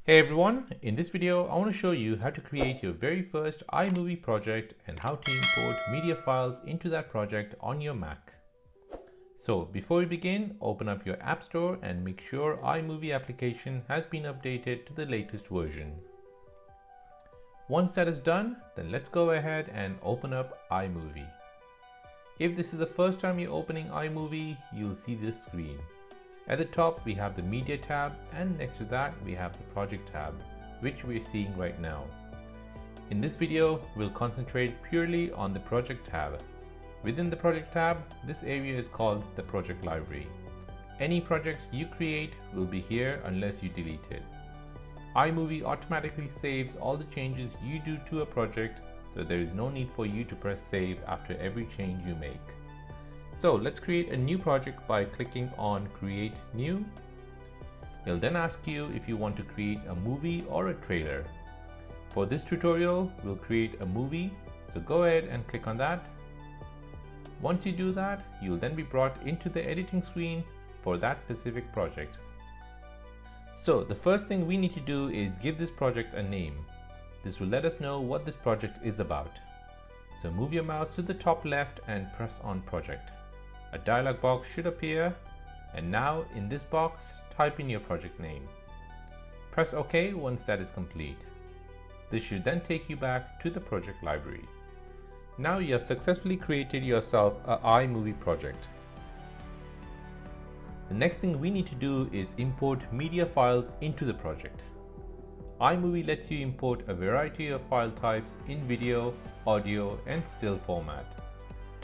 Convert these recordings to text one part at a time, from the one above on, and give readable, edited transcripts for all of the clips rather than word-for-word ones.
Hey everyone, in this video I want to show you how to create your very first iMovie project and how to import media files into that project on your Mac. So before we begin, open up your App Store and make sure iMovie application has been updated to the latest version. Once that is done, then let's go ahead and open up iMovie. If this is the first time you're opening iMovie, you'll see this screen. At the top, we have the Media tab, and next to that, we have the Project tab, which we're seeing right now. In this video, we'll concentrate purely on the Project tab. Within the Project tab, this area is called the Project Library. Any projects you create will be here unless you delete it. iMovie automatically saves all the changes you do to a project, so there is no need for you to press save after every change you make. So let's create a new project by clicking on Create New. It'll then ask you if you want to create a movie or a trailer. For this tutorial, we'll create a movie, so go ahead and click on that. Once you do that, you'll then be brought into the editing screen for that specific project. So the first thing we need to do is give this project a name. This will let us know what this project is about. So move your mouse to the top left and press on Project. A dialog box should appear, and now in this box, type in your project name. Press OK once that is complete. This should then take you back to the project library. Now you have successfully created yourself an iMovie project. The next thing we need to do is import media files into the project. iMovie lets you import a variety of file types in video, audio, and still format.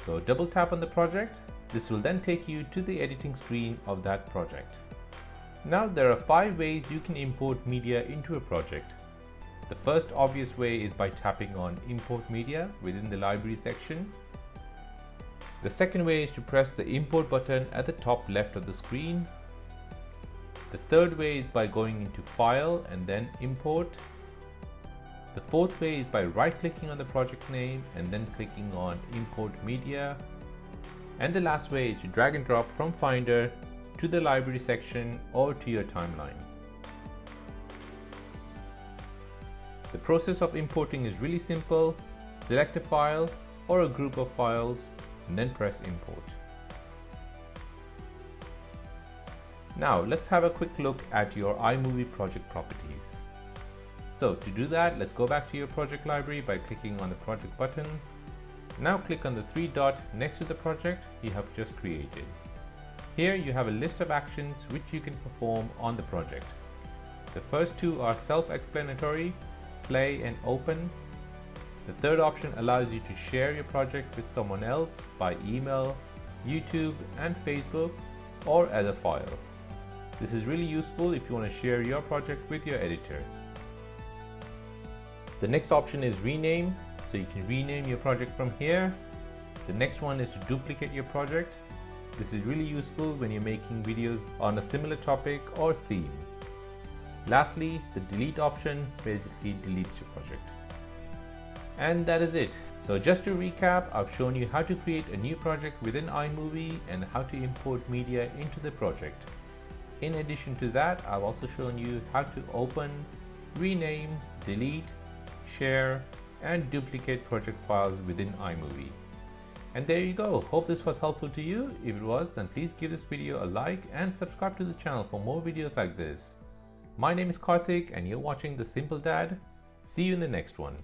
So double tap on the project. This will then take you to the editing screen of that project. Now there are 5 ways you can import media into a project. The first obvious way is by tapping on Import Media within the Library section. The second way is to press the Import button at the top left of the screen. The third way is by going into File and then Import. The fourth way is by right-clicking on the project name and then clicking on Import Media. And the last way is to drag and drop from Finder to the Library section or to your timeline. The process of importing is really simple. Select a file or a group of files and then press Import. Now let's have a quick look at your iMovie project properties. So to do that, let's go back to your project library by clicking on the project button. Now click on the 3 dot next to the project you have just created. Here you have a list of actions which you can perform on the project. The first 2 are self-explanatory, play and open. The third option allows you to share your project with someone else by email, YouTube and Facebook, or as a file. This is really useful if you want to share your project with your editor. The next option is rename, so you can rename your project from here. The next one is to duplicate your project. This is really useful when you're making videos on a similar topic or theme. Lastly, the delete option basically deletes your project. And that is it. So just to recap, I've shown you how to create a new project within iMovie and how to import media into the project. In addition to that, I've also shown you how to open, rename, delete, share, and duplicate project files within iMovie. And there you go. Hope this was helpful to you. If it was, then please give this video a like and subscribe to the channel for more videos like this. My name is Karthik and you're watching The Simple Dad. See you in the next one.